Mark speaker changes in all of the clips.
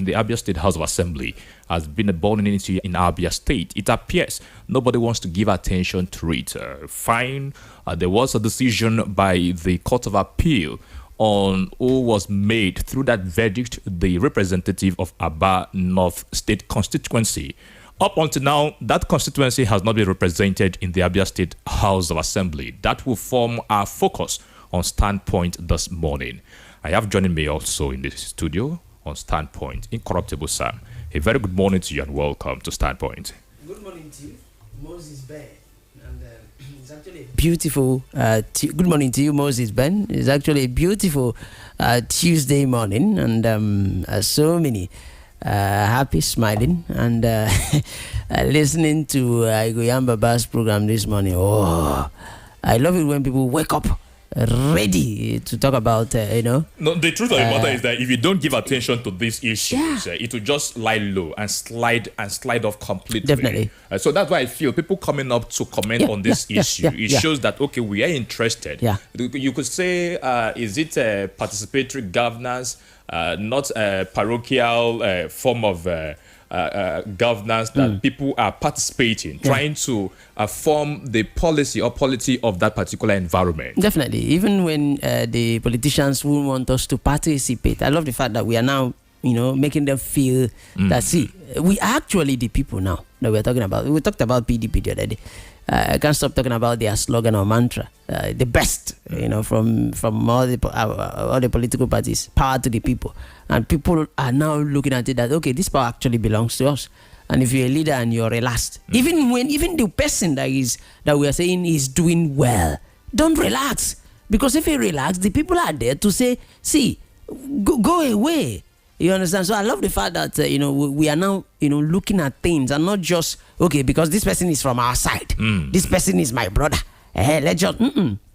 Speaker 1: The Abia State House of Assembly has been a burning issue in Abia State. It appears nobody wants to give attention to it. There was a decision by the Court of Appeal on who was made through that verdict the representative of Abia North State Constituency. Up until now, that constituency has not been represented in the Abia State House of Assembly. That will form our focus on Standpoint this morning. I have joining me also in the studio on Standpoint, Incorruptible Sam. A very good morning to you and welcome to Standpoint.
Speaker 2: Good morning to you, Moses Ben. And it's actually a beautiful, good morning to you, Moses Ben. It's actually a beautiful Tuesday morning, and so many happy, smiling, and listening to Igoyan Baba's program this morning. Oh, I love it when people wake up ready to talk about, No,
Speaker 1: the truth of the matter is that if you don't give attention to these issues, it will just lie low and slide off completely.
Speaker 2: Definitely.
Speaker 1: So that's why I feel people coming up to comment on this issue, it shows that, okay, we are interested.
Speaker 2: Yeah.
Speaker 1: You could say, is it a participatory governance, not a parochial form of governance that people are participating, trying to form the policy or polity of that particular environment.
Speaker 2: Definitely. Even when the politicians who want us to participate, I love the fact that we are now, making them feel that, see, we are actually the people now that we're talking about. We talked about PDP the other day. I can't stop talking about their slogan or mantra, the best, from all the political parties, power to the people. And people are now looking at it that, okay, this power actually belongs to us. And if you're a leader and you're relaxed, even the person that we are saying is doing well, don't relax. Because if you relax, the people are there to say, see, go away. You understand? So I love the fact that, we are now, looking at things and not just, okay, because this person is from our side. This person is my brother. Let's just,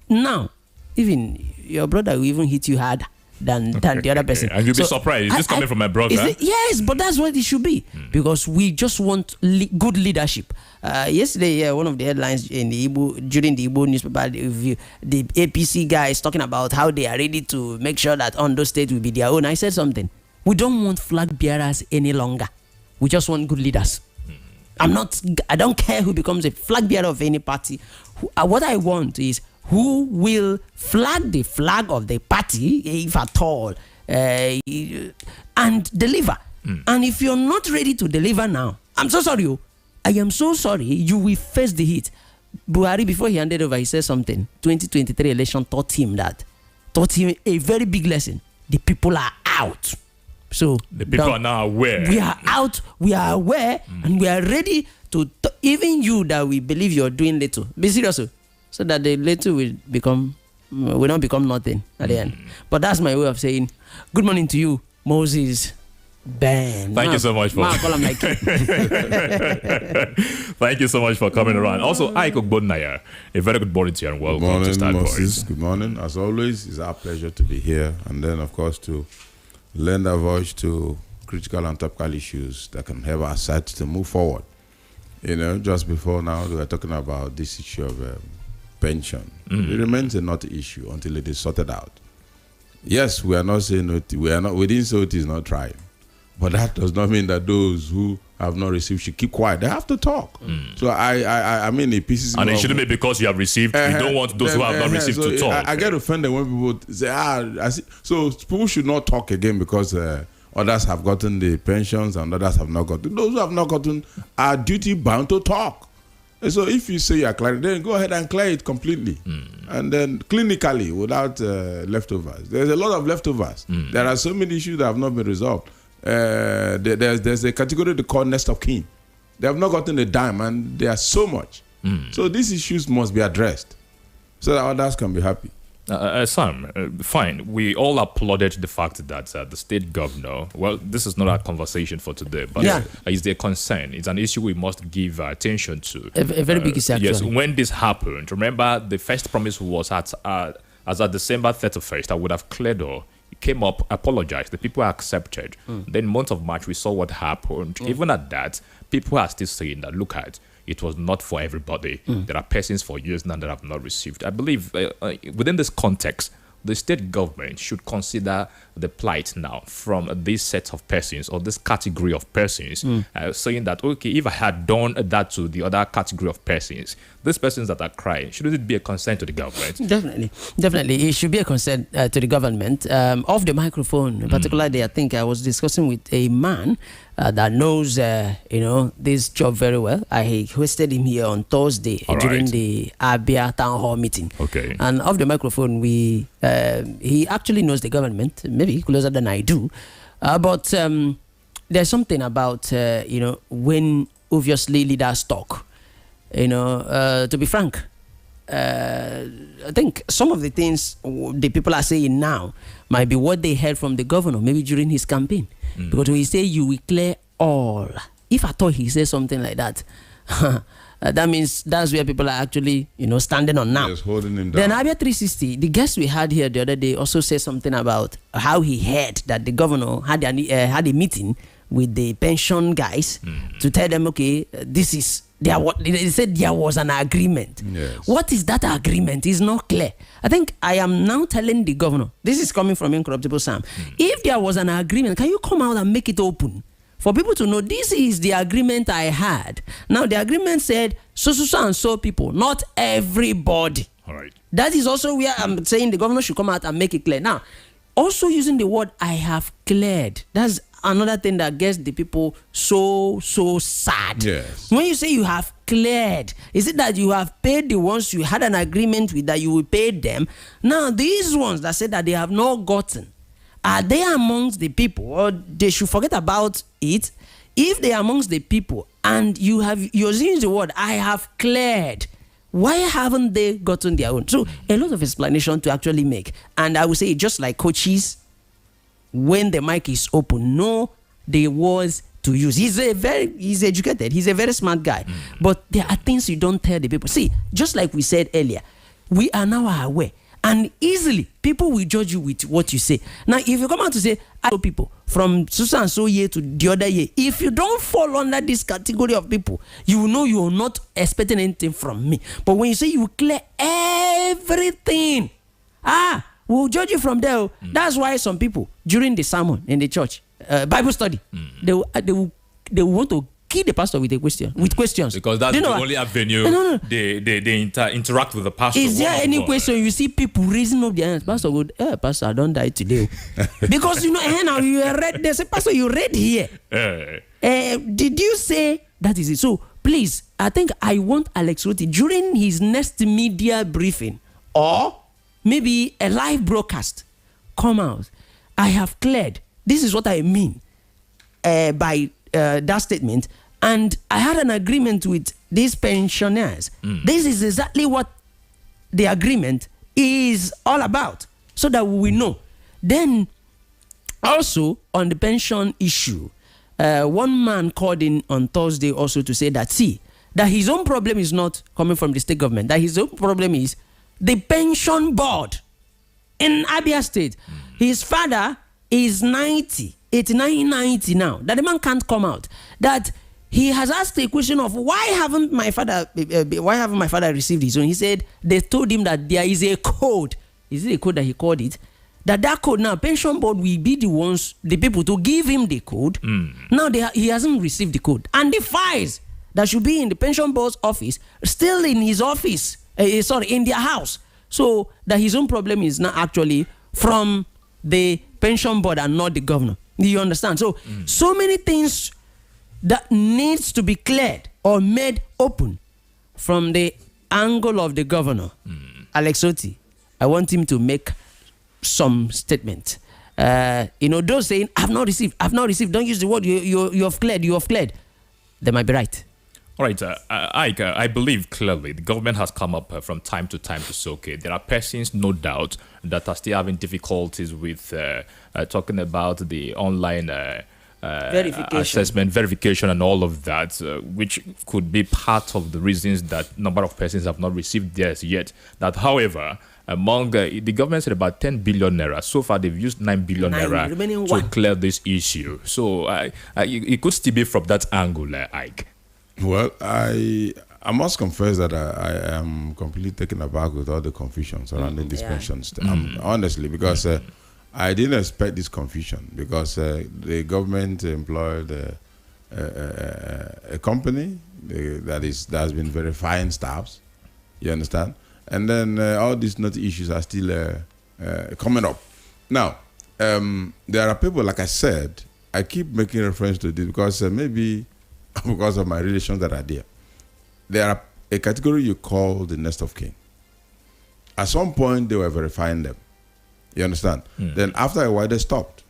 Speaker 2: Now, even your brother will even hit you harder than the other person.
Speaker 1: And you'll be surprised. Is this coming from my brother?
Speaker 2: Yes, but that's what it should be. Because we just want good leadership. Yesterday, one of the headlines in the during the Igbo newspaper, the APC guys talking about how they are ready to make sure that Ondo State will be their own. I said something. We don't want flag bearers any longer. We just want good leaders. I don't care who becomes a flag bearer of any party. What I want is who will flag the flag of the party, if at all, and deliver. And if you're not ready to deliver now, I'm so sorry. I am so sorry. You will face the heat. Buhari, before he handed over, he said something. 2023 election taught him a very big lesson. The people are out. So
Speaker 1: the people are now aware.
Speaker 2: We are out, we are aware, and we are ready to, even you that we believe you're doing little, be serious, so that the little will not become nothing at the end. But that's my way of saying good morning to you, Moses Ben.
Speaker 1: Thank you so much for Thank you so much for coming around. Also, Ike Ogbonnaya, a very good morning to you and welcome to Standpoint.
Speaker 3: Moses. Good morning. As always, it's our pleasure to be here, and then of course to lend a voice to critical and topical issues that can help our side to move forward. Just before now, we were talking about this issue of pension. It remains a not issue until it is sorted out. Yes, we are not saying we didn't say it is not trying, but that does not mean that those who have not received should keep quiet. They have to talk. So I mean, it pisses me off.
Speaker 1: And it shouldn't be because you have received. You don't want those who have not received to talk.
Speaker 3: I get offended when people say, I see. So people should not talk again because others have gotten the pensions and others have not gotten. Those who have not gotten are duty bound to talk. And so if you say you are clearing, then go ahead and clear it completely. And then clinically, without leftovers. There's a lot of leftovers. There are so many issues that have not been resolved. There's a category they call nest of kin. They have not gotten a dime, and there are so much. So these issues must be addressed so that others can be happy.
Speaker 1: Sam, fine. We all applauded the fact that the state governor, well, this is not a conversation for today, but is there concern? It's an issue we must give attention to.
Speaker 2: A very big issue.
Speaker 1: Yes, when this happened, remember the first promise was as at December 31st, I would have cleared all. Came up, apologized. The people accepted. Then month of March, we saw what happened. Even at that, people are still saying that, look at, it was not for everybody. There are persons for years now that have not received. I believe within this context, the state government should consider the plight now from this set of persons or this category of persons, saying that, okay, if I had done that to the other category of persons, these persons that are crying, shouldn't it be a concern to the government?
Speaker 2: Definitely. It should be a concern to the government. Off the microphone, particularly, I think I was discussing with a man that knows, this job very well. I hosted him here on Thursday during the Abia town hall meeting.
Speaker 1: Okay.
Speaker 2: And off the microphone, he actually knows the government, maybe closer than I do. But there's something about, when obviously leaders talk. To be frank, I think some of the things the people are saying now might be what they heard from the governor, maybe during his campaign. Because when he say you will clear all, if I thought he said something like that, that means that's where people are actually, standing on now.
Speaker 3: Just holding him down.
Speaker 2: Then Abia 360, the guest we had here the other day also said something about how he heard that the governor had a meeting with the pension guys to tell them, okay, they said there was an agreement.
Speaker 3: Yes.
Speaker 2: What is that agreement? Is not clear. I think I am now telling the governor, this is coming from Incorruptible Sam, if there was an agreement, can you come out and make it open for people to know this is the agreement I had? Now, the agreement said so and so people, not everybody.
Speaker 1: All right.
Speaker 2: That is also where I'm saying the governor should come out and make it clear. Now, also using the word I have cleared, that's another thing that gets the people so sad.
Speaker 3: Yes.
Speaker 2: When you say you have cleared, is it that you have paid the ones you had an agreement with that you will pay them? Now, these ones that said that they have not gotten, are they amongst the people, or they should forget about it? If they are amongst the people and you're using the word I have cleared, why haven't they gotten their own? So a lot of explanation to actually make. And I would say, just like coaches, when the mic is open, know the words to use. He's educated. He's a very smart guy. But there are things you don't tell the people. See, just like we said earlier, we are now aware. And easily, people will judge you with what you say. Now, if you come out to say, I know people from so and so year to the other year, if you don't fall under this category of people, you will know you are not expecting anything from me. But when you say you clear everything, we'll judge you from there. That's why some people, during the sermon in the church, Bible study, they will want to kill the pastor with questions.
Speaker 1: Because that's the only avenue they interact with the pastor.
Speaker 2: Is there any question you see people raising up their hands? Pastor would, Pastor, I don't die today. Because now you read, they say, Pastor, you read here. Did you say that is it? So please, I think I want Alex Roti during his next media briefing or maybe a live broadcast, come out. I have cleared. This is what I mean by that statement. And I had an agreement with these pensioners. This is exactly what the agreement is all about, so that we know. Then, also on the pension issue, one man called in on Thursday also to say that, that his own problem is not coming from the state government, that his own problem is the pension board in Abia State. His father is 89, 90 now, that the man can't come out. That he has asked a question of why haven't my father received his own? He said they told him that there is a code. Is it a code that he called it? That code now, pension board will be the people to give him the code. Now he hasn't received the code. And the files that should be in the pension board's office, still in his office, in their house. So that his own problem is not actually from the pension board and not the governor. Do you understand? So many things that needs to be cleared or made open from the angle of the governor. Alex Oti, I want him to make some statement. Those saying, I've not received, don't use the word, you have cleared. They might be right.
Speaker 1: All right, I believe clearly the government has come up from time to time to say, okay, there are persons, no doubt, that are still having difficulties with talking about the online verification and all of that, which could be part of the reasons that number of persons have not received theirs yet. That, however, among the government said about 10 billion naira. So far, they've used 9 billion naira to clear this issue. So it could still be from that angle, Ike.
Speaker 3: Well, I must confess that I am completely taken aback with all the confusion surrounding these pensions. Honestly, because I didn't expect this confusion because the government employed a company that has been verifying staffs. You understand? And then all these naughty issues are still coming up. Now, there are people, like I said, I keep making reference to this because maybe because of my relations that are there. There are a category you call the nest of kin. At some point, they were verifying them. You understand? Then after a while, they stopped.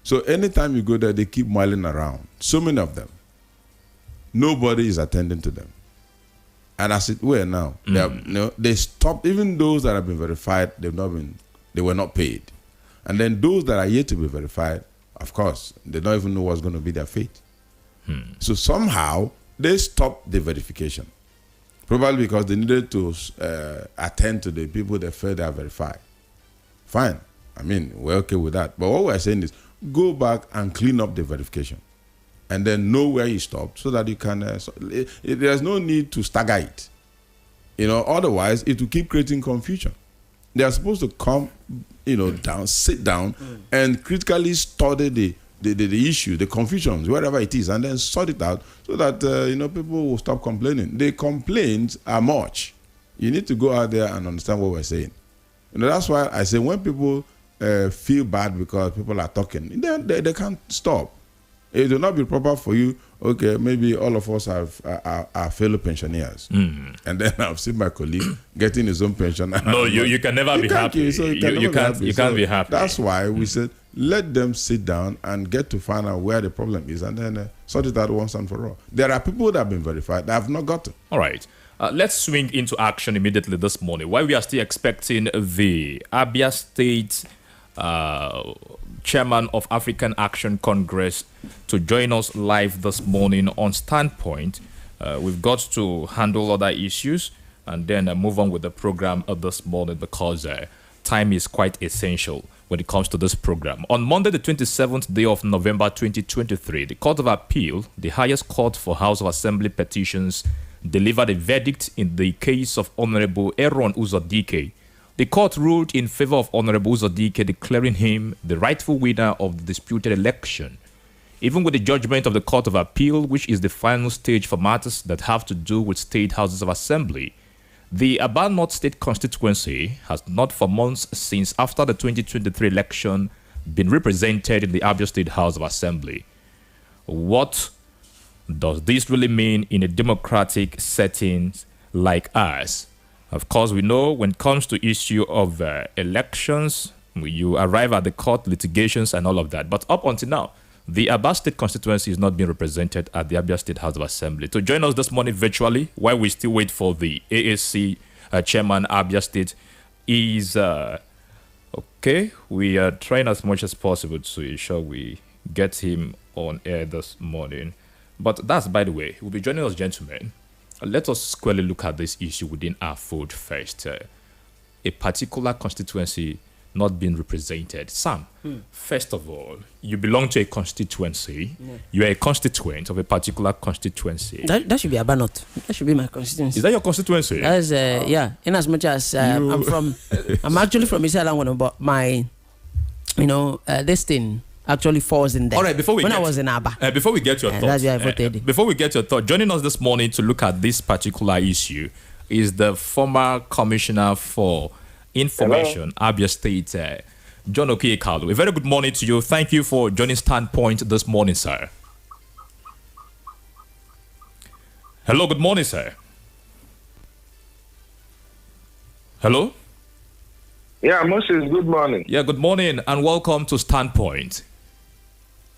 Speaker 3: So anytime you go there, they keep milling around. So many of them. Nobody is attending to them. And as it were now, they stopped. Even those that have been verified, they were not paid. And then those that are yet to be verified, of course, they don't even know what's going to be their fate. So somehow, they stopped the verification. Probably because they needed to attend to the people they felt they are verified. Fine. I mean, we're okay with that. But what we're saying is, go back and clean up the verification. And then know where you stopped so that you can... there's no need to stagger it. Otherwise, it will keep creating confusion. They are supposed to come, down, sit down, and critically study the issue, the confusions, wherever it is, and then sort it out so that, people will stop complaining. The complaints are much. You need to go out there and understand what we're saying. That's why I say when people feel bad because people are talking, they can't stop. It will not be proper for you. Okay, maybe all of us are fellow pensioners, and then I've seen my colleague getting his own pension.
Speaker 1: No, you can never be happy.
Speaker 3: So you can't be happy. That's why we said let them sit down and get to find out where the problem is, and then sort it out once and for all. There are people that have been verified that have not gotten.
Speaker 1: All right. Let's swing into action immediately this morning. While we are still expecting the Abia State Chairman of African Action Congress to join us live this morning on Standpoint, we've got to handle other issues and then move on with the program this morning because time is quite essential when it comes to this program. On Monday, the 27th day of November 2023, the Court of Appeal, the highest court for House of Assembly petitions, delivered a verdict in the case of Honorable Aaron Uzodike. The court ruled in favor of Honorable Uzodike, declaring him the rightful winner of the disputed election. Even with the judgment of the Court of Appeal, which is the final stage for matters that have to do with state houses of assembly, the Abia North State Constituency has not for months since after the 2023 election been represented in the Abia State House of Assembly. What does this really mean in a democratic setting like ours? Of course, we know when it comes to issue of elections, you arrive at the court, litigations, and all of that. But up until now, the Abia State constituency is not being represented at the Abia State House of Assembly. To join us this morning virtually, while we still wait for the AAC chairman, Abia State, is... okay, we are trying as much as possible to ensure we get him on air this morning. But that's, by the way, we'll be joining us, gentlemen. Let us squarely look at this issue within our fold first. A particular constituency not being represented. Sam, first of all, you belong to a constituency. Yeah. You are a constituent of a particular constituency.
Speaker 2: That should be Abia North. That should be my constituency.
Speaker 1: Is that your constituency?
Speaker 2: That is, yeah. In as much as I'm actually from Isala, but my, this thing actually falls in there.
Speaker 1: All right,
Speaker 2: I was in Abia.
Speaker 1: Before we get your thoughts,
Speaker 2: that's where I voted.
Speaker 1: Before we get your thought, joining us this morning to look at this particular issue is the former Commissioner for Information, Abia State, John KELECHIUKWU. A very good morning to you. Thank you for joining Standpoint this morning, sir. Hello, good morning, sir. Hello?
Speaker 4: Yeah, Moses, good morning.
Speaker 1: Yeah, good morning and welcome to Standpoint.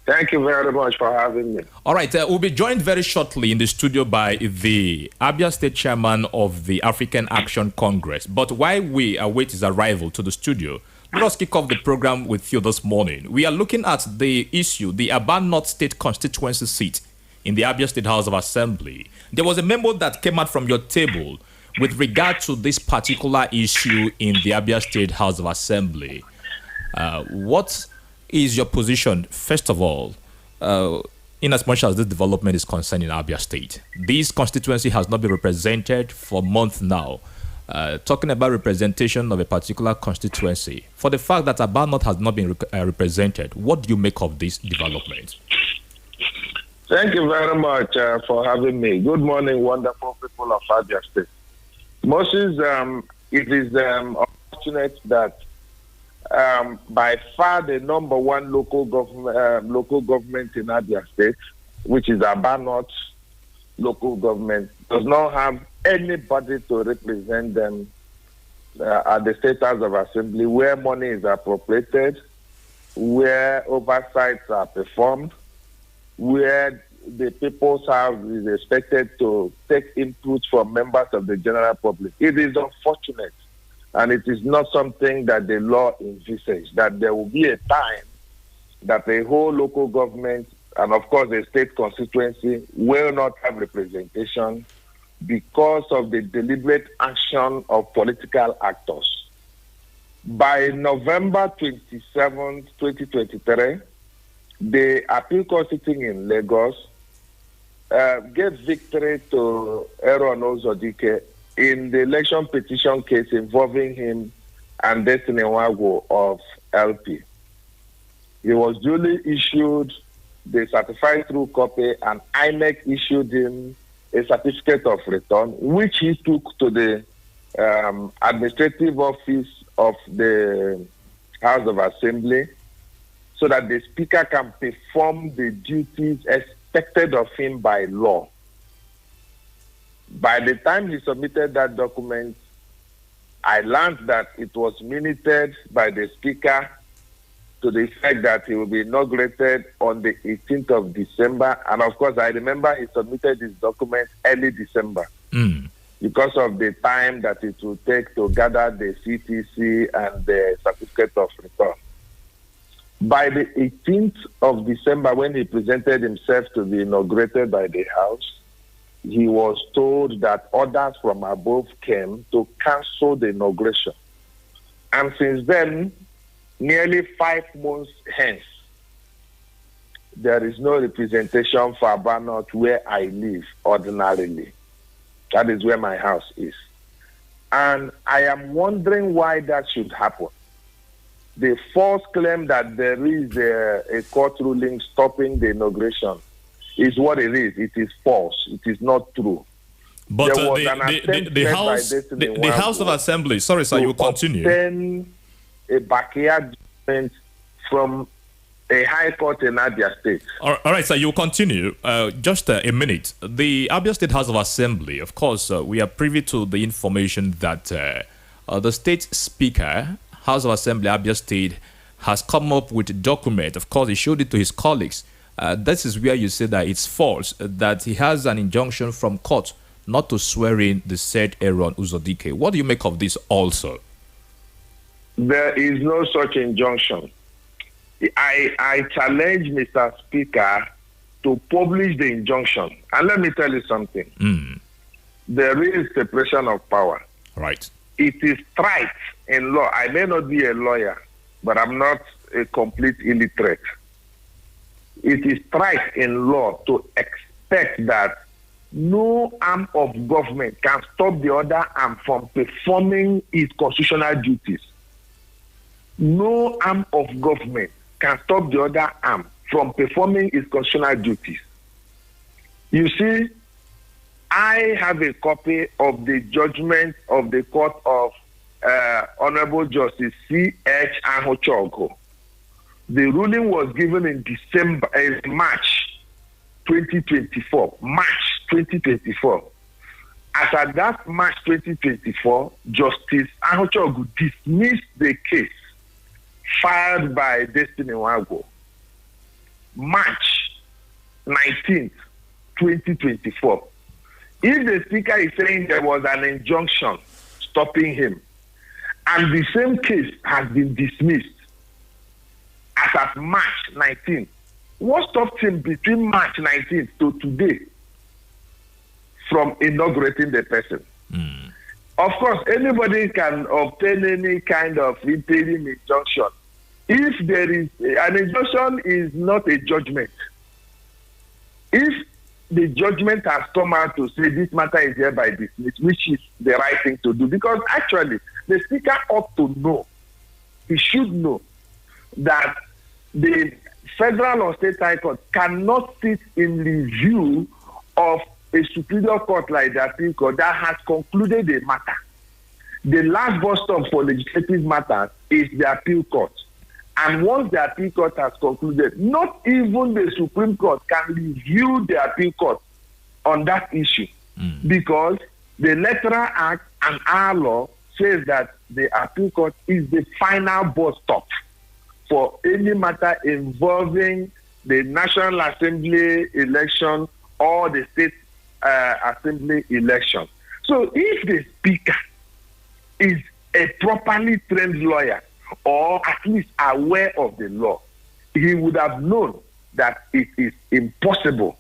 Speaker 4: Thank you very much for having me.
Speaker 1: All right, we'll be joined very shortly in the studio by the Abia State Chairman of the African Action Congress. But while we await his arrival to the studio, let us kick off the program with you this morning. We are looking at the issue, the Abia North State constituency seat in the Abia State House of Assembly. There was a memo that came out from your table with regard to this particular issue in the Abia State House of Assembly. What is your position, first of all, in as much as this development is concerned in Abia State? This constituency has not been represented for months now. talking about representation of a particular constituency. For the fact that Abia North has not been represented, what do you make of this development?
Speaker 4: Thank you very much for having me. Good morning, wonderful people of Abia State. Moses, it is unfortunate that by far the number one local government in Abia State, which is Abia North local government, does not have anybody to represent them at the State House of Assembly, where money is appropriated, where oversights are performed, where the People's House is expected to take input from members of the general public. It is unfortunate, and it is not something that the law envisages, that there will be a time that a whole local government and, of course, a state constituency will not have representation because of the deliberate action of political actors. By November 27, 2023, the appeal court sitting in Lagos gave victory to Aaron Ozodike in the election petition case involving him and Destiny Nwagwu of LP. He was duly issued the certified true copy, and INEC issued him a certificate of return, which he took to the administrative office of the House of Assembly so that the Speaker can perform the duties expected of him by law. By the time he submitted that document, I learned that it was minuted by the Speaker to the effect that he will be inaugurated on the 18th of December. And of course, I remember he submitted his document early December because of the time that it will take to gather the CTC and the certificate of return. By the 18th of December, when he presented himself to be inaugurated by the House, he was told that orders from above came to cancel the inauguration. And since then, nearly 5 months hence, there is no representation for Abia North where I live ordinarily. That is where my house is. And I am wondering why that should happen. The false claim that there is a court ruling stopping the inauguration is what it is. It is false. It is not true.
Speaker 1: But the House of Assembly, sorry sir, you continue.
Speaker 4: A backyard judgment from a high court in Abia State.
Speaker 1: All right, sir, you continue. Just a minute. The Abia State House of Assembly, of course, we are privy to the information that the state speaker, House of Assembly, Abia State, has come up with a document. Of course, he showed it to his colleagues. This is where you say that it's false, that he has an injunction from court not to swear in the said Aaron Ozodike. What do you make of this also?
Speaker 4: There is no such injunction. I challenge Mr. Speaker to publish the injunction. And let me tell you something. There is separation of power.
Speaker 1: Right.
Speaker 4: It is right in law. I may not be a lawyer, but I'm not a complete illiterate. It is right in law to expect that no arm of government can stop the other arm from performing its constitutional duties. No arm of government can stop the other arm from performing its constitutional duties. You see, I have a copy of the judgment of the Court of Honorable Justice C.H. Ahochogo. The ruling was given in March 2024. March 2024. As at that March 2024, Justice Ahochogo dismissed the case filed by Destiny Nwagwu. March 19th, 2024. If the Speaker is saying there was an injunction stopping him, and the same case has been dismissed as at March 19th, what stopped him between March 19th to today from inaugurating the person? Of course, anybody can obtain any kind of interim injunction. If there is an injunction, is not a judgment. If the judgment has come out to say this matter is hereby dismissed, which is the right thing to do. Because actually, the Speaker ought to know, he should know, that the Federal or State High Court cannot sit in review of a superior court like the Appeal Court that has concluded a matter. The last bus stop for legislative matters is the Appeal Court. And once the Appeal Court has concluded, not even the Supreme Court can review the Appeal Court on that issue, because the Electoral Act and our law says that the Appeal Court is the final bus stop for any matter involving the National Assembly election or the State Assembly election. So if the Speaker is a properly trained lawyer, or at least aware of the law, he would have known that it is impossible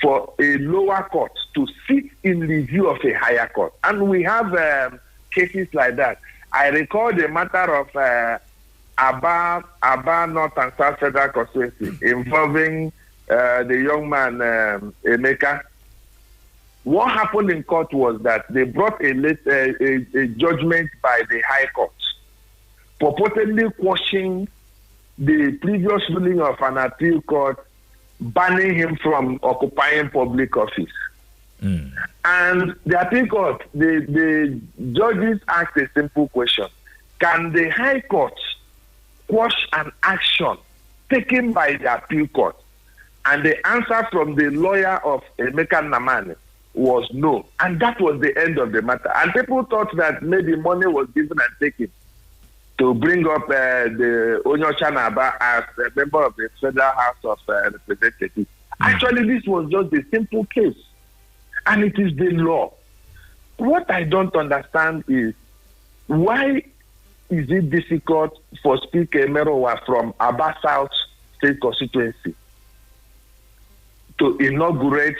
Speaker 4: for a lower court to sit in review of a higher court. And we have cases like that. I recall the matter of Abia North and South Federal Constituency involving the young man Emeka. What happened in court was that they brought a judgment by the High Court, purportedly quashing the previous ruling of an appeal court banning him from occupying public office. And the appeal court, the judges asked a simple question: can the High Court quash an action taken by the appeal court? And the answer from the lawyer of Emeka Nnamani was no. And that was the end of the matter. And people thought that maybe money was given and taken to bring up the Onyocha Naba as a member of the Federal House of Representatives. Actually, this was just a simple case, and it is the law. What I don't understand is, why is it difficult for Speaker Emerowa from Abia South State Constituency to inaugurate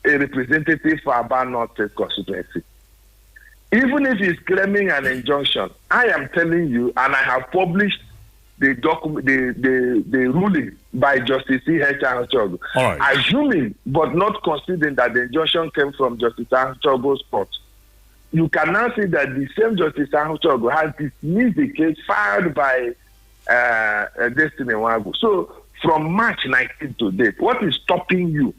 Speaker 4: a representative for Abia North State Constituency? Even if he's claiming an injunction, I am telling you, and I have published the document, the ruling by Justice E.H. Ahuchogu, assuming but not considering that the injunction came from Justice Ahuchogu's court. You can now see that the same Justice Ahuchogu has dismissed the case filed by Destiny Wagu. So from March 19 to date, what is stopping you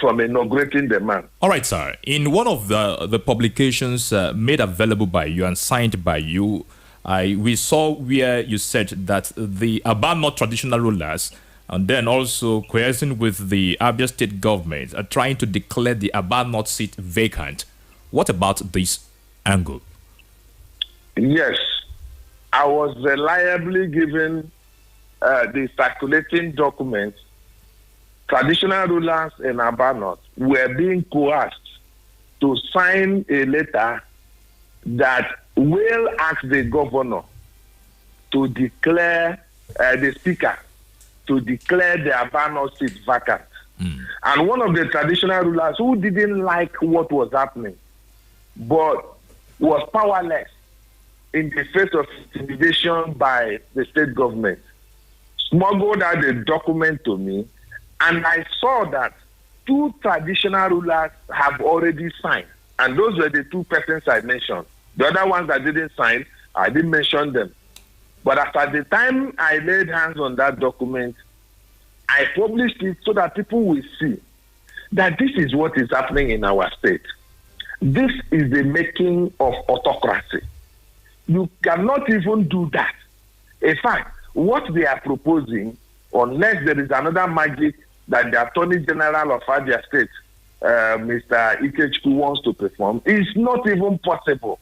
Speaker 4: from inaugurating the man?
Speaker 1: All right, sir. In one of the publications made available by you and signed by you, we saw where you said that the Abia North traditional rulers, and then also coercing with the Abia state government, are trying to declare the Abia North seat vacant. What about this angle?
Speaker 4: Yes, I was reliably given the circulating documents. Traditional rulers in Abia North were being coerced to sign a letter that will ask the governor to declare, the speaker, to declare the Abia North seat vacant. And one of the traditional rulers who didn't like what was happening, but was powerless in the face of intimidation by the state government, smuggled out the document to me. And I saw that 2 traditional rulers have already signed. And those were the 2 persons I mentioned. The other ones that didn't sign, I didn't mention them. But at the time I laid hands on that document, I published it so that people will see that this is what is happening in our state. This is the making of autocracy. You cannot even do that. In fact, what they are proposing, unless there is another magic that the Attorney General of Abia State, Mr. Ikechukwu, wants to perform, is not even possible.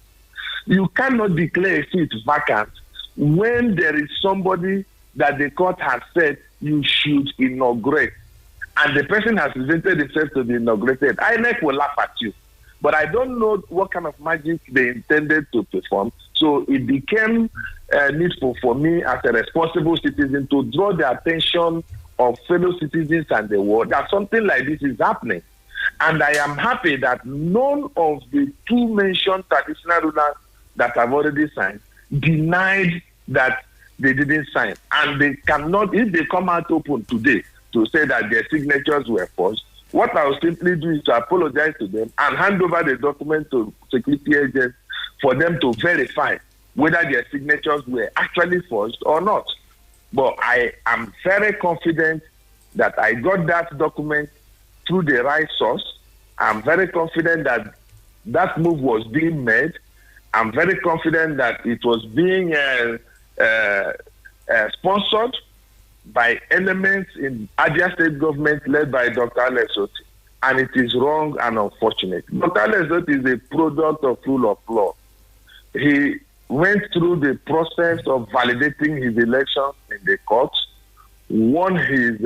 Speaker 4: You cannot declare a seat vacant when there is somebody that the court has said you should inaugurate, and the person has presented himself to be inaugurated. INEC will laugh at you. But I don't know what kind of magic they intended to perform. So it became needful for me as a responsible citizen to draw the attention of fellow citizens and the world that something like this is happening. And I am happy that none of the 2 mentioned traditional rulers that have already signed denied that they didn't sign. And they cannot, if they come out open today to say that their signatures were forged, what I'll simply do is to apologize to them and hand over the document to security agents for them to verify whether their signatures were actually forged or not. But I am very confident that I got that document through the right source. I'm very confident that that move was being made. I'm very confident that it was being sponsored by elements in Abia State government led by Dr. Alexoti. And it is wrong and unfortunate. Dr. Alexoti is a product of rule of law. He went through the process of validating his election in the courts, won his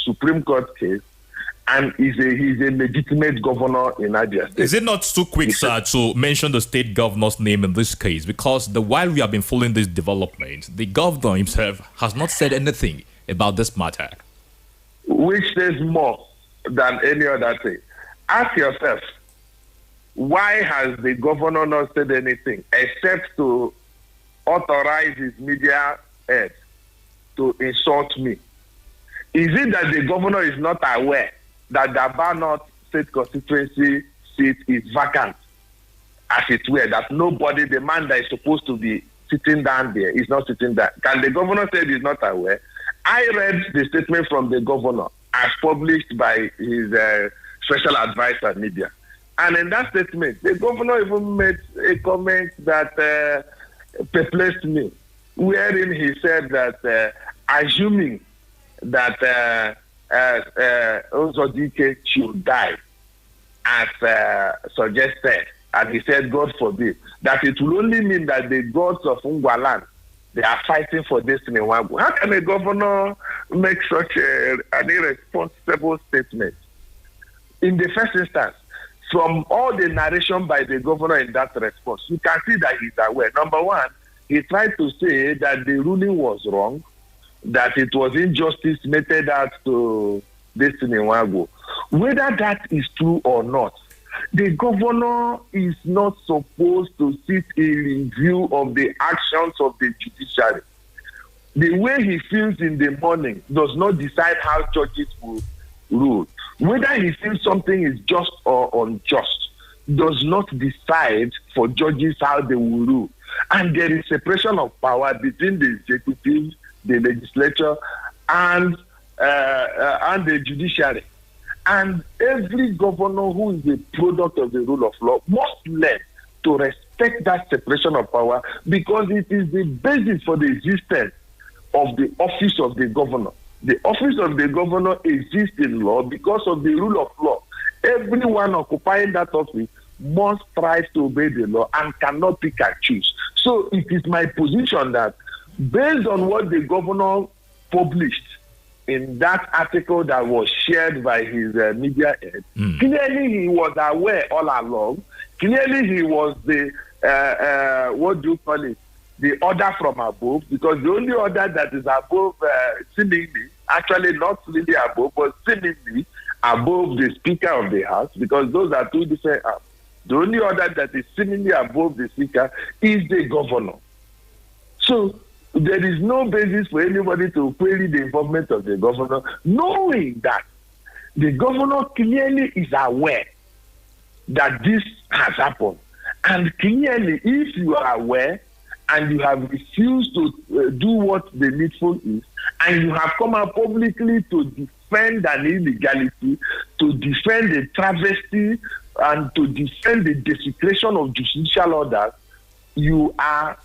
Speaker 4: Supreme Court case, and he's a legitimate governor in Abia State.
Speaker 1: Is it not too quick, sir, to mention the state governor's name in this case? Because while we have been following this development, the governor himself has not said anything about this matter.
Speaker 4: Which says more than any other thing. Ask yourself, why has the governor not said anything except to authorize his media head to insult me? Is it that the governor is not aware that the Abia North State Constituency seat is vacant, as it were, that nobody, the man that is supposed to be sitting down there, is not sitting there? Can the governor say he's not aware? I read the statement from the governor as published by his special advisor media. And in that statement, the governor even made a comment that perplexed me, wherein he said that assuming that Ozodike should die, as suggested, and he said, God forbid, that it will only mean that the gods of Ungwaland, they are fighting for destiny. How can a governor make such an irresponsible statement? In the first instance, from all the narration by the governor in that response, you can see that he's aware. Number one, he tried to say that the ruling was wrong, that it was injustice meted out to Destiny Nwagwu. Whether that is true or not, the governor is not supposed to sit in review of the actions of the judiciary. The way he feels in the morning does not decide how judges will rule. Whether he feels something is just or unjust does not decide for judges how they will rule. And there is separation of power between the executive, the legislature, and the judiciary. And every governor who is a product of the rule of law must learn to respect that separation of power, because it is the basis for the existence of the office of the governor. The office of the governor exists in law because of the rule of law. Everyone occupying that office must strive to obey the law and cannot pick and choose. So it is my position that based on what the governor published in that article that was shared by his media head, clearly he was aware all along. Clearly he was the, what do you call it, the order from above, because the only order that is above, seemingly, actually not really above, but seemingly above the Speaker of the House, because those are two different arms. The only order that is seemingly above the Speaker is the governor. So there is no basis for anybody to query the involvement of the governor, knowing that the governor clearly is aware that this has happened. And clearly, if you are aware and you have refused to do what the needful is, and you have come out publicly to defend an illegality, to defend a travesty, and to defend the desecration of judicial orders, you are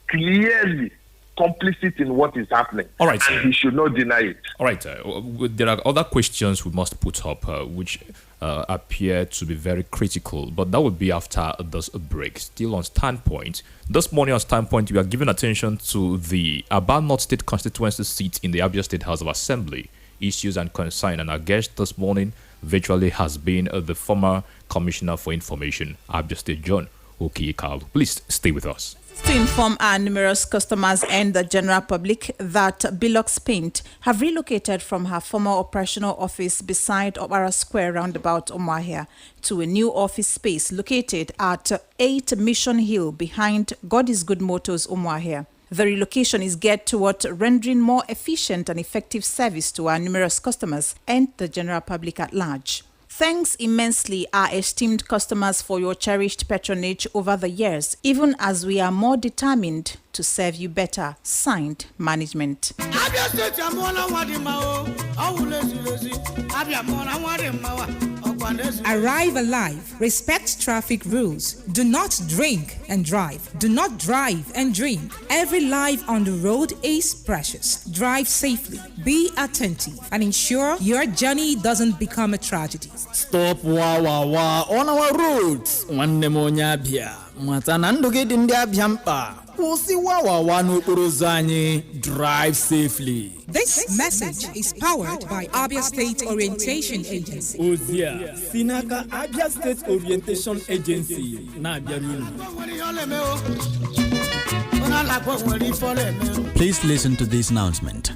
Speaker 4: clearly complicit in what is happening.
Speaker 1: All right,
Speaker 4: and he should not deny it.
Speaker 1: All right. There are other questions we must put up, which appear to be very critical, but that would be after this break. Still on Standpoint. This morning on Standpoint, we are giving attention to the Abia North State Constituency seat in the Abia State House of Assembly, issues and concern. And our guest this morning virtually has been the former Commissioner for Information, Abia State, John KELECHIUKWU. Please stay with us.
Speaker 5: To inform our numerous customers and the general public that Bilox Paint have relocated from her former operational office beside Obara Square roundabout Umuahia to a new office space located at 8 Mission Hill behind God is Good Motors Umuahia. The relocation is geared toward rendering more efficient and effective service to our numerous customers and the general public at large. Thanks immensely, our esteemed customers, for your cherished patronage over the years, even as we are more determined to serve you better. Signed, Management.
Speaker 6: Arrive alive. Respect traffic rules. Do not drink and drive. Do not drive and drink. Every life on the road is precious. Drive safely. Be attentive and ensure your journey doesn't become a tragedy.
Speaker 7: Stop wa on our roads. Nwanne m onye Abia. Mata na ndụ gị dị ndị Abia mkpa. Kwụsị wa n'okporo ụzọ anyị. Drive safely.
Speaker 6: This message is powered by Abia State Orientation Agency.
Speaker 7: Ozia, Sinaka Abia State Orientation Agency.
Speaker 8: Please listen to this announcement.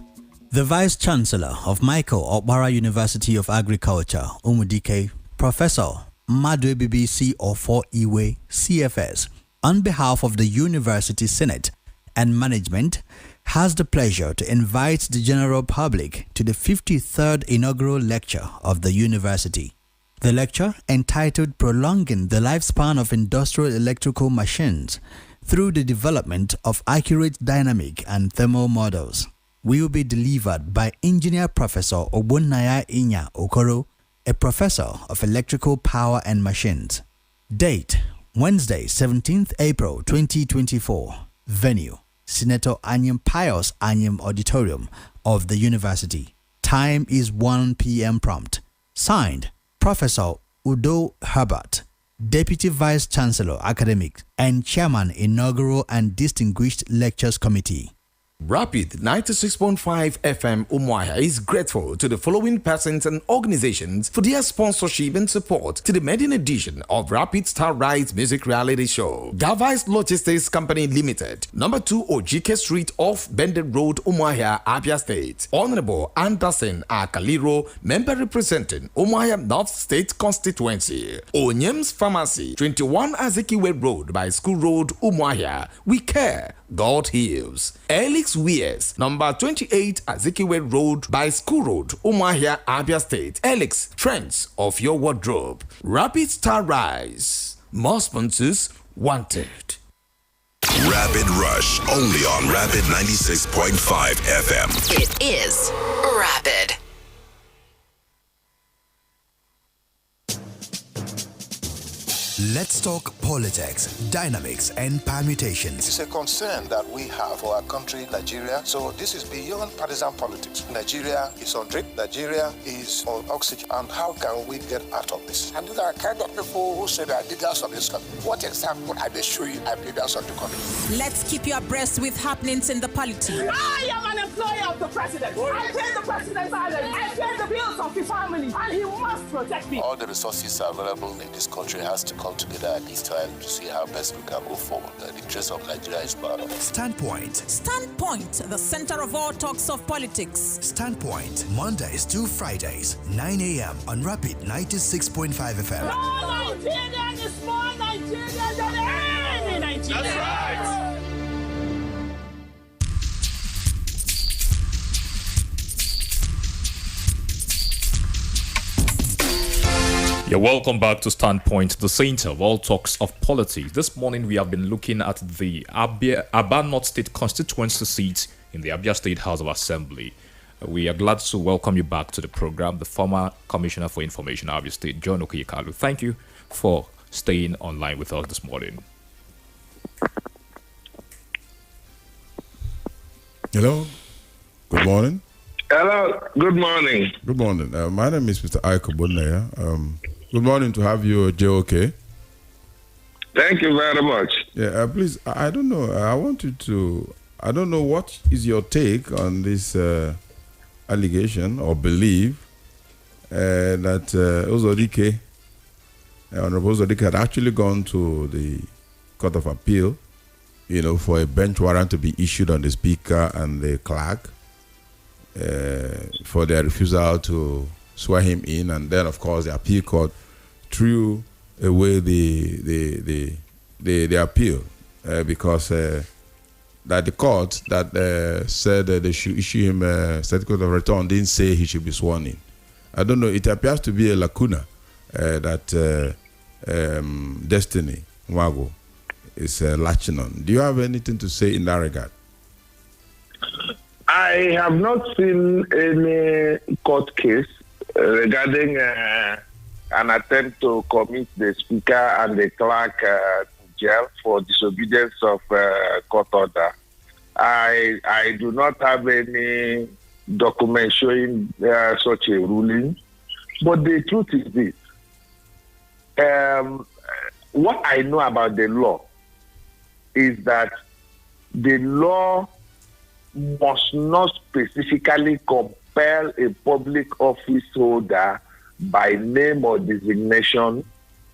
Speaker 8: The Vice Chancellor of Michael Okpara University of Agriculture, Umudike, Professor Madwe BBC Ofo Iwe, CFS, on behalf of the University Senate and Management, has the pleasure to invite the general public to the 53rd inaugural lecture of the university. The lecture, entitled Prolonging the Lifespan of Industrial Electrical Machines Through the Development of Accurate Dynamic and Thermal Models, will be delivered by Engineer Professor Ogbonnaya Inya Okoro, a professor of electrical power and machines. Date, Wednesday, 17th April 2024. Venue, Senator Anyim Pius Anyim Auditorium of the university. Time is 1 p.m. prompt. Signed, Professor Udo Herbert, Deputy Vice Chancellor Academic and Chairman Inaugural and Distinguished Lectures Committee.
Speaker 9: Rapid 96.5 FM Umuahia is grateful to the following persons and organizations for their sponsorship and support to the maiden edition of Rapid Star Rise Music Reality Show. Gavais Logistics Company Limited, number 2 Ojike Street off Bended Road, Umuahia, Abia State. Honorable Anderson Akaliro, member representing Umuahia North State Constituency. Onyem's Pharmacy, 21 Azikiwe Road by School Road, Umuahia. We care, God heals. Elix Wears, number 28 Azikiwe Road by School Road, Umuahia, Abia State. Elix, Trends of your wardrobe. Rapid Star Rise. More sponsors wanted.
Speaker 10: Rapid Rush, only on Rapid 96.5 FM.
Speaker 11: It is Rapid.
Speaker 12: Let's talk politics, dynamics, and permutations.
Speaker 13: It's a concern that we have for our country, Nigeria. So this is beyond partisan politics. Nigeria is on drip. Nigeria is on oxygen. And how can we get out of this? And these are kind of people who say they are leaders of this country. What example are they showing as leaders of the country?
Speaker 6: Let's keep you abreast with happenings in the polity.
Speaker 14: I am an employee of the president. I pay the president's salary. I pay the bills of his family. And he must protect me.
Speaker 13: All the resources available in this country has to come together at this time to see how best we can move forward. The interest of Nigeria is part of it.
Speaker 12: Standpoint.
Speaker 6: Standpoint, the center of all talks of politics.
Speaker 12: Standpoint, Mondays to Fridays, 9 a.m. on Rapid 96.5 FM.
Speaker 14: No Nigerian is more Nigerian than any Nigerian. That's right.
Speaker 1: You're welcome back to Standpoint, the center of all talks of politics. This morning we have been looking at the Abia North State Constituency seat in the Abia State House of Assembly. We are glad to welcome you back to the program, the former Commissioner for Information, Abia State, John Okeyekalu. Thank you for staying online with us this morning.
Speaker 3: Hello. Good morning.
Speaker 4: Hello. Good morning.
Speaker 3: Good morning. My name is Mr. Ike Ogbonnaya. Good morning to have you, JOK.
Speaker 4: Thank you very much.
Speaker 3: Yeah, please, I don't know. I don't know what is your take on this allegation or belief that Ozodike, Honorable Ozodike, had actually gone to the Court of Appeal, for a bench warrant to be issued on the Speaker and the clerk for their refusal to swear him in, and then, of course, the appeal court threw away the appeal because that the court that said they should issue him a certificate of return didn't say he should be sworn in. I don't know. It appears to be a lacuna. that Destiny Wago is latching on. Do you have anything to say in that regard?
Speaker 4: I have not seen any court case regarding an attempt to commit the speaker and the clerk to jail for disobedience of court order. I do not have any document showing such a ruling, but the truth is this. What I know about the law is that the law must not specifically compel a public office holder by name or designation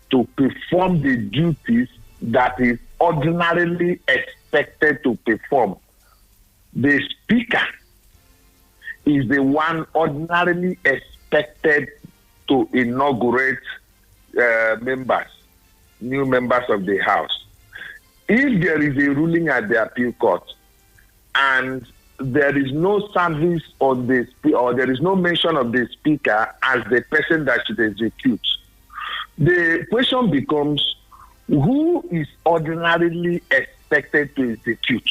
Speaker 4: to perform the duties that is ordinarily expected to perform. The speaker is the one ordinarily expected to inaugurate new members of the House. If there is a ruling at the appeal court and there is no service on the or there is no mention of the speaker as the person that should execute, the question becomes, who is ordinarily expected to execute?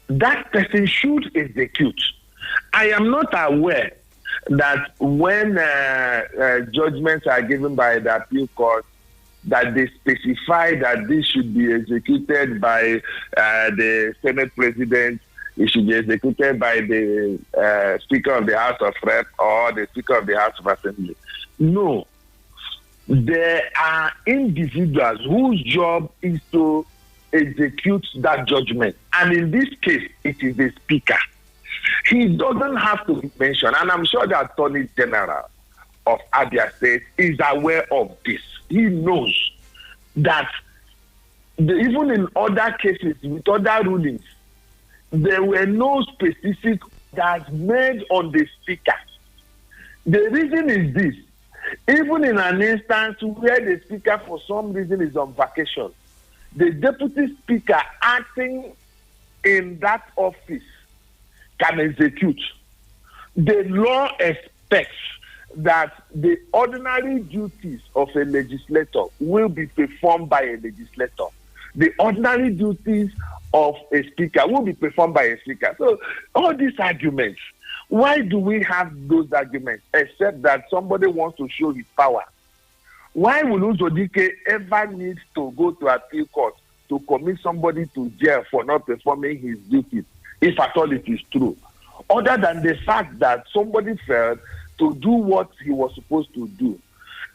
Speaker 4: That person should execute. I am not aware that when judgments are given by the appeal court, that they specify that this should be executed by the Senate President, it should be executed by the Speaker of the House of Rep or the Speaker of the House of Assembly. No. There are individuals whose job is to execute that judgment. And in this case, it is the Speaker. He doesn't have to be mentioned. And I'm sure the Attorney General of Abia State is aware of this. He knows that even in other cases, with other rulings, there were no specific that's made on the speaker. The reason is this. Even in an instance where the speaker for some reason is on vacation, the deputy speaker acting in that office can execute. The law expects that the ordinary duties of a legislator will be performed by a legislator. The ordinary duties of a speaker will be performed by a speaker. So all these arguments, why do we have those arguments except that somebody wants to show his power? Why will Uzodike ever need to go to appeal court to commit somebody to jail for not performing his duties, if at all it is true? Other than the fact that somebody failed to do what he was supposed to do.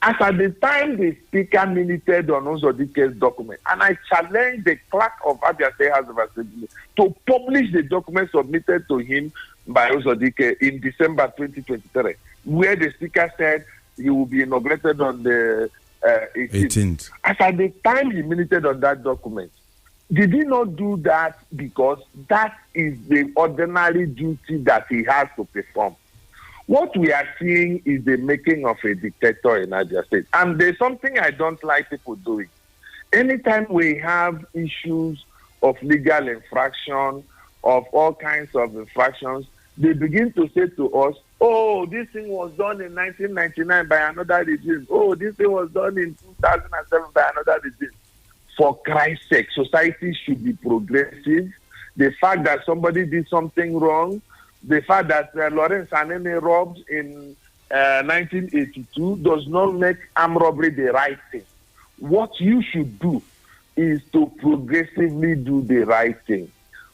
Speaker 4: As at the time the speaker minuted on Uzodike's document, and I challenged the clerk of Abia State House of Assembly to publish the document submitted to him by Uzodike in December 2023, where the speaker said he will be inaugurated on the 18th. As at the time he minuted on that document, did he not do that because that is the ordinary duty that he has to perform? What we are seeing is the making of a dictator in Abia State. And there's something I don't like people doing. Anytime we have issues of legal infraction, of all kinds of infractions, they begin to say to us, oh, this thing was done in 1999 by another regime. Oh, this thing was done in 2007 by another regime. For Christ's sake, society should be progressive. The fact that somebody did something wrong, the fact that Lawrence Anene robbed in 1982 does not make armed robbery the right thing. What you should do is to progressively do the right thing.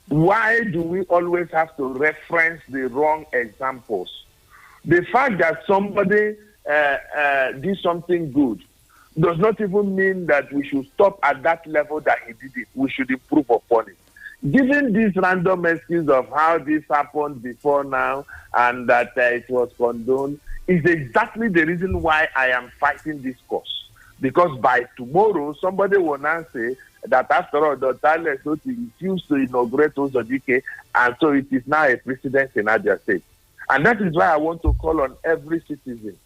Speaker 4: Why do we always have to reference the wrong examples? The fact that somebody did something good does not even mean that we should stop at that level that he did it. We should improve upon it. Given this random excuse of how this happened before now and that it was condoned is exactly the reason why I am fighting this cause. Because by tomorrow, somebody will now say that after all, Dr. Lesoti refused to inaugurate Uzodike, and so it is now a precedent in Abia State. And that is why I want to call on every citizen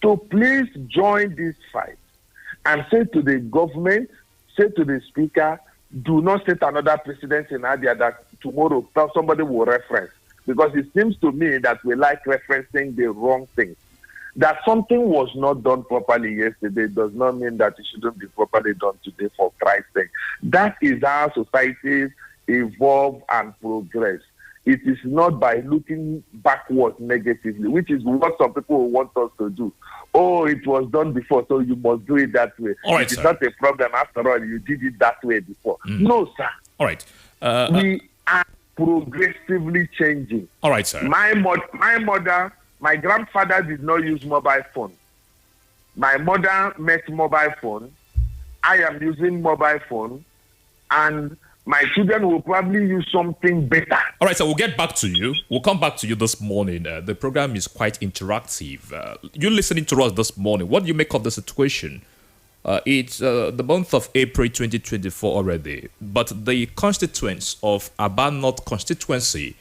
Speaker 4: to please join this fight and say to the government, say to the speaker, do not set another precedent in Abia that tomorrow somebody will reference. Because it seems to me that we like referencing the wrong things. That something was not done properly yesterday does not mean that it shouldn't be properly done today, for Christ's sake. That is how societies evolve and progress. It is not by looking backwards negatively, which is what some people want us to do. Oh, it was done before, so you must do it that way.
Speaker 1: All right,
Speaker 4: it's
Speaker 1: sir.
Speaker 4: not a problem. After all, you did it that way before. No, sir.
Speaker 1: All right.
Speaker 4: We are progressively changing.
Speaker 1: All right, sir.
Speaker 4: My grandfather did not use mobile phone. My mother met mobile phone. I am using mobile phone, and my children will probably use something better.
Speaker 1: All right, so we'll get back to you. We'll come back to you this morning. The program is quite interactive. You're listening to us this morning. What do you make of the situation? It's the month of April 2024 already, but the constituents of Abia North constituency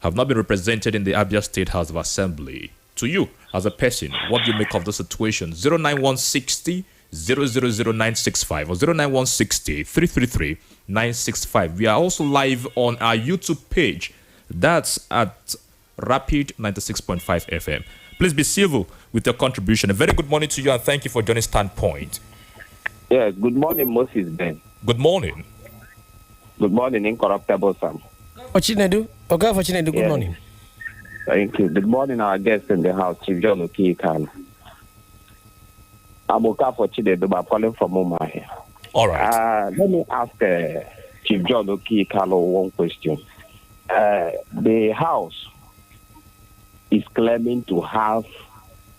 Speaker 1: have not been represented in the Abia State House of Assembly. To you, as a person, what do you make of the situation? 09160 000965 or 09160 333 965. We are also live on our YouTube page. That's at Rapid 96.5 FM. Please be civil with your contribution. A very good morning to you, and thank you for joining Standpoint.
Speaker 15: Yeah, good morning, Moses Ben.
Speaker 1: Good morning.
Speaker 15: Good morning, Incorruptible Sam.
Speaker 2: Fortunedu, good morning.
Speaker 15: Thank you. Good morning, our guest in the house, Chief John Okikan. I'm Oka for Chinedu, but I'm calling from Umahia.
Speaker 1: All right.
Speaker 15: Let me ask Chief John Okikan one question. The house is claiming to have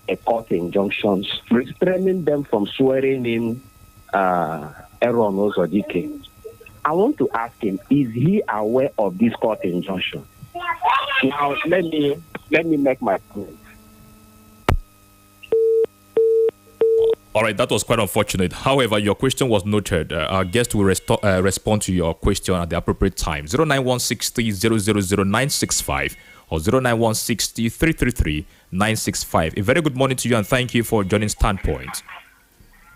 Speaker 15: a court injunctions restraining them from swearing in Aaron Ozodike. I want to ask him, is he aware of this court injunction? Now, let me make my point.
Speaker 1: All right, that was quite unfortunate. However, your question was noted. Our guest will respond to your question at the appropriate time. 09160 000965 or 09160 333 965. A very good morning to you, and thank you for joining Standpoint.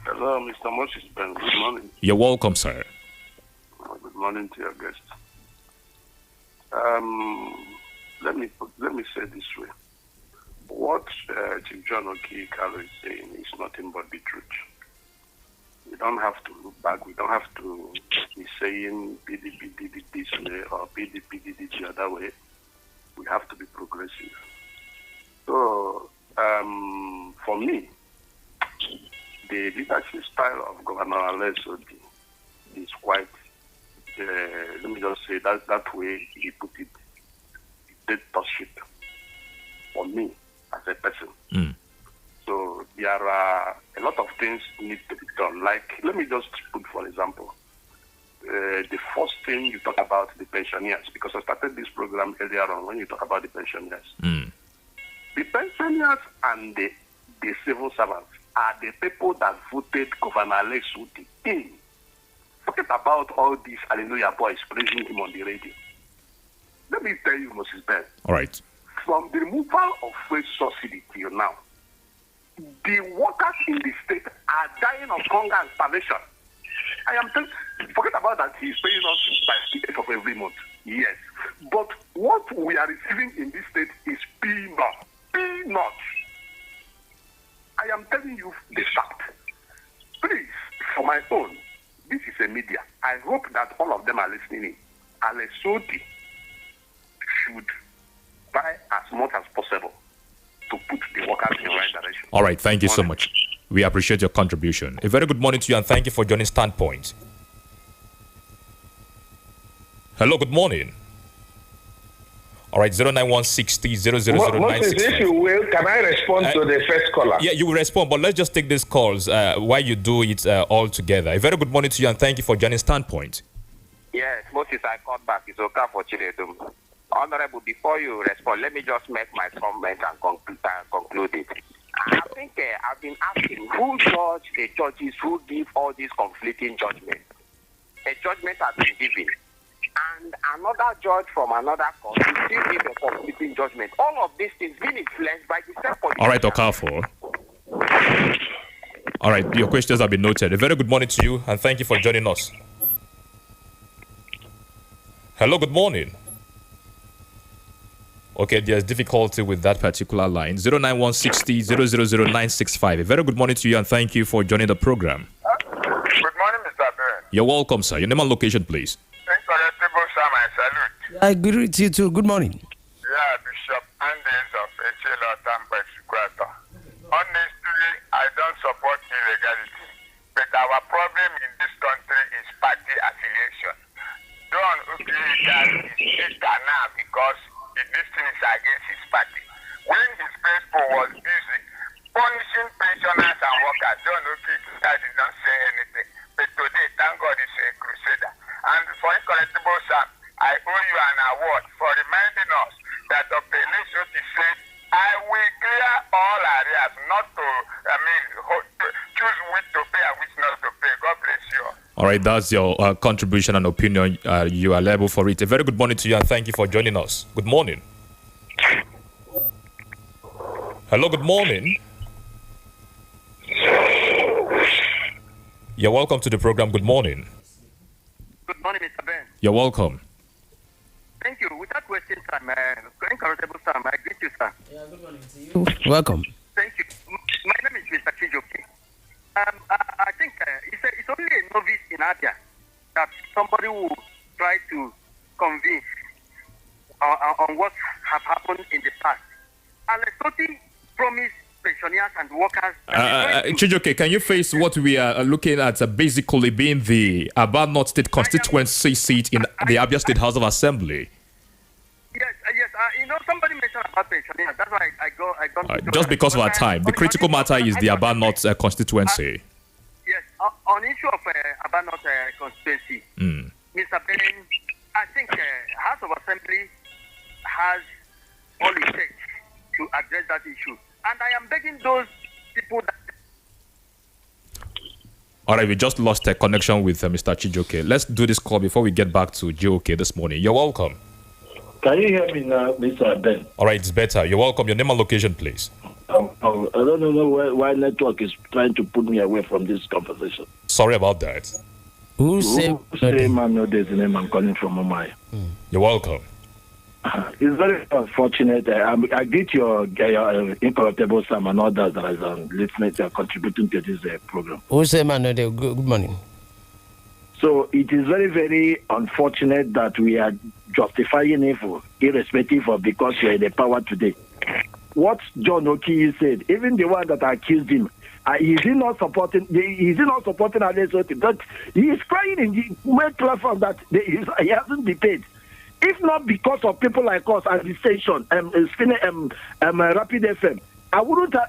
Speaker 16: Hello, Mr. Moses Ben. Good morning.
Speaker 1: You're welcome, sir.
Speaker 16: Good morning to your guest. Let me say this way. What Chief John Okikan is saying is nothing but the truth. We don't have to look back. We don't have to be saying PDP did it this way or PDP did it the other way. We have to be progressive. So, for me, the leadership style of Governor Alessodi is quite, let me just say that way he put it, dictatorship for me as a person. So there are a lot of things need to be done. Like, let me just put, for example, the first thing you talk about the pensioners, because I started this program earlier on when you talk about the pensioners. The pensioners and the civil servants are the people that voted Governor Alessodi in. Forget about all these hallelujah boys praising him on the radio. Let me tell you, Moses Ben.
Speaker 1: All right.
Speaker 16: From the removal of fuel subsidy till now, the workers in the state are dying of hunger and starvation. I am telling, forget about that, he's paying us by the end of every month. Yes. But what we are receiving in this state is peanuts. Peanuts. I am telling you the fact. Please, for my own, this is a media. I hope that all of them are listening in. Alessodi should try as much as possible to put the workers in the right direction.
Speaker 1: All right, thank you so much. We appreciate your contribution. A very good morning to you, and thank you for joining Standpoint. Hello, good morning. All right, 09160
Speaker 4: Moses, if you will, can I respond to the first caller?
Speaker 1: Yeah, you will respond, but let's just take these calls while you do it all together. A very good morning to you, and thank you for joining Standpoint.
Speaker 15: Yes, Moses, I called back. It's okay for Chinedu. Honorable, before you respond, let me just make my comment and conclude it. I think I've been asking who judge the judges who give all these conflicting judgments. A judgment has been given, and another judge from another court will still give a conflicting judgment. All of these things being influenced by the same politician.
Speaker 1: All right, Okafor. All right, your questions have been noted. A very good morning to you, and thank you for joining us. Hello, good morning. Okay, there's difficulty with that particular line. 09160 0000965. A very good morning to you and thank you for joining the program.
Speaker 17: Good morning, Mr. Ben.
Speaker 1: You're welcome, sir. Your name and location, please.
Speaker 17: Thanks for the table, sir. My salute.
Speaker 2: I agree with you too. Good morning.
Speaker 17: Yeah, Bishop Andes of Echela Tampa Sukrata. Honestly, I don't support illegality, but our problem in this country is party affiliation. John Ukirika is sister now because this thing is against his party. When his principal was busy punishing pensioners and workers, John Ukirika did not say anything. But today, thank God, he's a crusader. And for incorrectable Sam, I owe you an award for reminding us that Dr. Elizabeth said, I will clear all areas, not to, choose which to pay and which not to pay. God bless you.
Speaker 1: All right, that's your contribution and opinion. You are liable for it. A very good morning to you and thank you for joining us. Good morning. Hello, good morning. You're welcome to the program. Good morning.
Speaker 18: Good morning, Mr. Ben.
Speaker 1: You're welcome.
Speaker 18: Thank you. Without wasting time, incorruptible time, I greet you, sir.
Speaker 2: Yeah, good morning to you. Welcome.
Speaker 18: Thank you. My name is Mr. Chijoke. I think it's only a novice in Abia that somebody will try to convince on what have happened in the past. And Lesotho promised pensioners and workers.
Speaker 1: Chijoke, can you face what we are looking at basically being the Abia North State Constituency seat in the Abia State House of Assembly?
Speaker 18: Yes. Somebody mentioned about pensioners. That's why I got
Speaker 1: just because of our time. The critical matter is the Abia North constituency.
Speaker 18: Yes, on issue of Abia North constituency, Mr. Ben, I think House of Assembly has all it takes to address that issue. And I am begging those people that...
Speaker 1: All right, we just lost a connection with Mr. Chijoke. Let's do this call before we get back to JOK this morning. You're welcome.
Speaker 19: Can you hear me now, Mr. Ben?
Speaker 1: All right, it's better. You're welcome. Your name and location, please.
Speaker 19: I don't know why network is trying to put me away from this conversation.
Speaker 1: Sorry about that.
Speaker 19: Who's man know this name? I'm calling from Omaya.
Speaker 1: You're welcome.
Speaker 19: It's very unfortunate. I greet your incorruptible Sam and others that is listening and contributing to this program.
Speaker 2: Who's man? Good morning.
Speaker 19: So it is very, very unfortunate that we are justifying evil, irrespective of because you are in the power today. What John Oki said, even the one that accused him, is he not supporting Alessandro? But he is crying in the main platform that he hasn't been paid. If not because of people like us at the station, Rapid FM,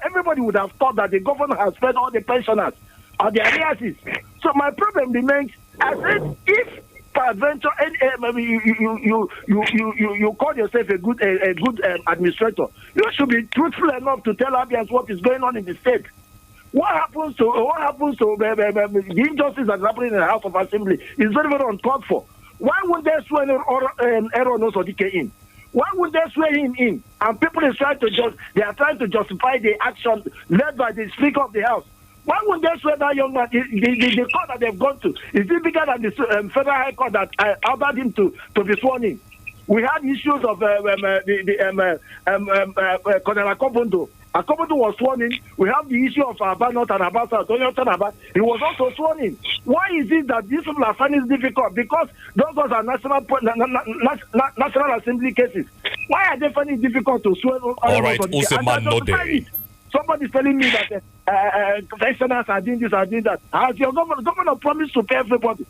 Speaker 19: everybody would have thought that the governor has paid all the pensioners or the arrears. So my problem remains, I said, if peradventure you call yourself a good administrator, you should be truthful enough to tell Abians what is going on in the state. What happens to the injustice that's happening in the House of Assembly is very, very uncalled for. Why would they swear Aaron Osodike in? Why would they swear him in? And people are trying to justify the action led by the Speaker of the House. Why would they swear that young man? The court that they've gone to is it bigger than the Federal High Court that ordered him to be sworn in? We had issues of Colonel Akobondo. Akobondo was sworn in. We have the issue of Abia North and Abia South. He was also sworn in. Why is it that these people are finding it difficult? Because those are National Assembly cases. Why are they finding it difficult to swear?
Speaker 1: All right, Useman Node.
Speaker 19: Somebody's telling me that pensioners are doing this, are doing that. Has your governor promised to pay everybody?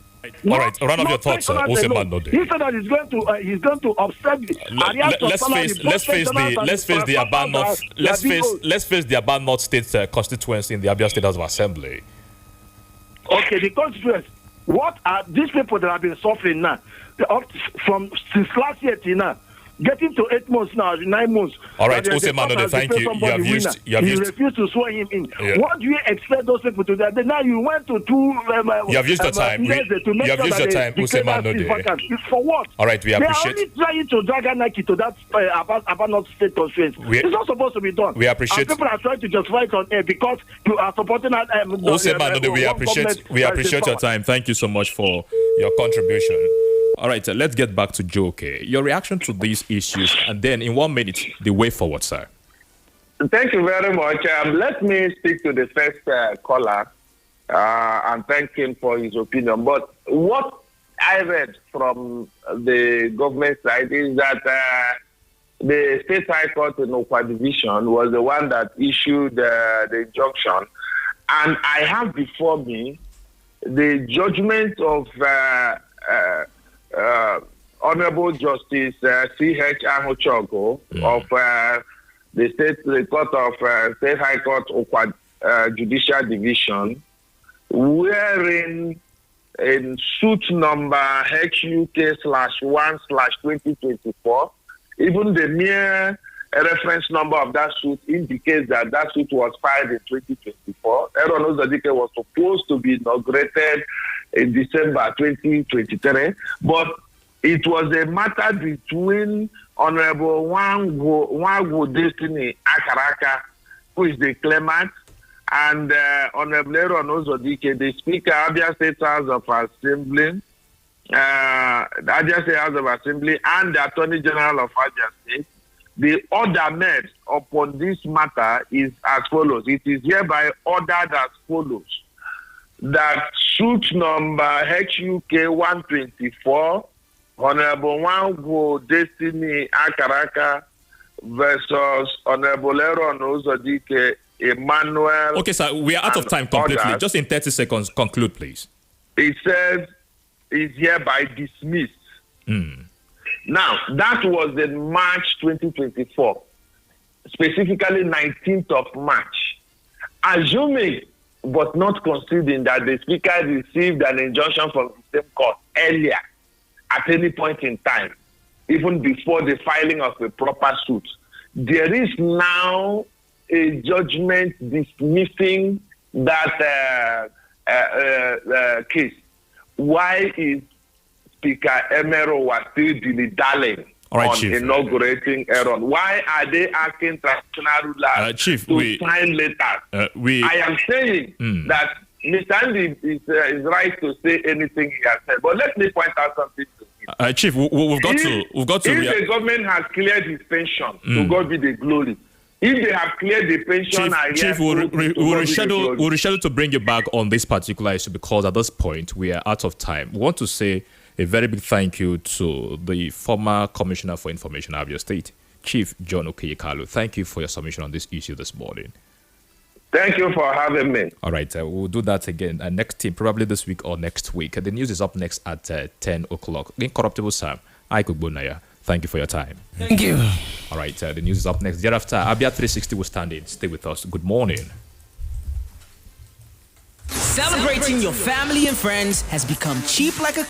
Speaker 1: All right, round of your thoughts, Useman Node.
Speaker 19: He said that he's going to upset the
Speaker 1: let's face the Abia North. Let's face the Abia North State constituency in the Abia State House of Assembly.
Speaker 19: Okay, the constituency. What are these people that have been suffering now? Since last year till now? Getting to 8 months now, 9 months.
Speaker 1: All right, Useman, thank you.
Speaker 19: You refused to swear him in. Yeah. What do you expect those people to do? Now you went to two.
Speaker 1: You have used your time. You have used your time, Useman.
Speaker 19: For what?
Speaker 1: All right, we appreciate.
Speaker 19: They are only trying to drag Nike to that Abia North State constituency. It's not supposed to be done.
Speaker 1: We appreciate.
Speaker 19: And people are trying to justify it on air because you are supporting.
Speaker 1: Useman, we appreciate your time. Thank you so much for your contribution. All right, let's get back to Joke. Your reaction to these issues, and then in 1 minute, the way forward, sir.
Speaker 4: Thank you very much. Let me speak to the first caller and thank him for his opinion. But what I read from the government side is that the State High Court in Okwa Division was the one that issued the injunction. And I have before me the judgment of Honorable Justice C.H. Ahuchogo of the Court of State High Court Okwa Judicial Division, wherein in suit number HUK/1/2024, even the mere reference number of that suit indicates that that suit was filed in 2024. Aaron Ozadike was supposed to be inaugurated in December 2023, but it was a matter between Honorable Wango Destiny Akaraka, who is the claimant, and Honorable Aaron Ozadike, the Speaker, Abia State House of Assembly, the Abia State House of Assembly, and the Attorney General of Abia State. The order made upon this matter is as follows. It is hereby ordered as follows: that suit number HUK-124, Honorable Wango Destiny Akaraka versus Honorable Aaron Ozadike Emmanuel.
Speaker 1: Okay, sir, we are out of time completely.
Speaker 4: Others,
Speaker 1: just in 30 seconds, conclude, please.
Speaker 4: It says is hereby dismissed. Now, that was in March 2024, specifically 19th of March. Assuming, but not considering that the Speaker received an injunction from the same court earlier, at any point in time, even before the filing of a proper suit, there is now a judgment dismissing that case. Why is Speaker Emero was still dilly-dallying on
Speaker 1: Chief.
Speaker 4: inaugurating Aaron? Why are they asking traditional rulers
Speaker 1: Chief,
Speaker 4: to sign letters? I am saying that Mr. Andy is right to say anything he has said, but let me point out something to him.
Speaker 1: Chief, we've got to.
Speaker 4: If the government has cleared his pension, to God be the glory. If they have cleared the pension,
Speaker 1: Chief, we'll reschedule to bring you back on this particular issue because at this point we are out of time. We want to say a very big thank you to the former Commissioner for Information of Abia State, Chief John Okeyekalu. Thank you for your submission on this issue this morning.
Speaker 4: Thank you for having me.
Speaker 1: All right, we'll do that again next team, probably this week or next week. The news is up next at 10 o'clock. Incorruptible Sam, Ikugbunaya. Thank you for your time.
Speaker 2: Thank you.
Speaker 1: All right, the news is up next. Thereafter, Abia 360 will stand in. Stay with us. Good morning.
Speaker 20: Celebrating your family and friends has become cheap like a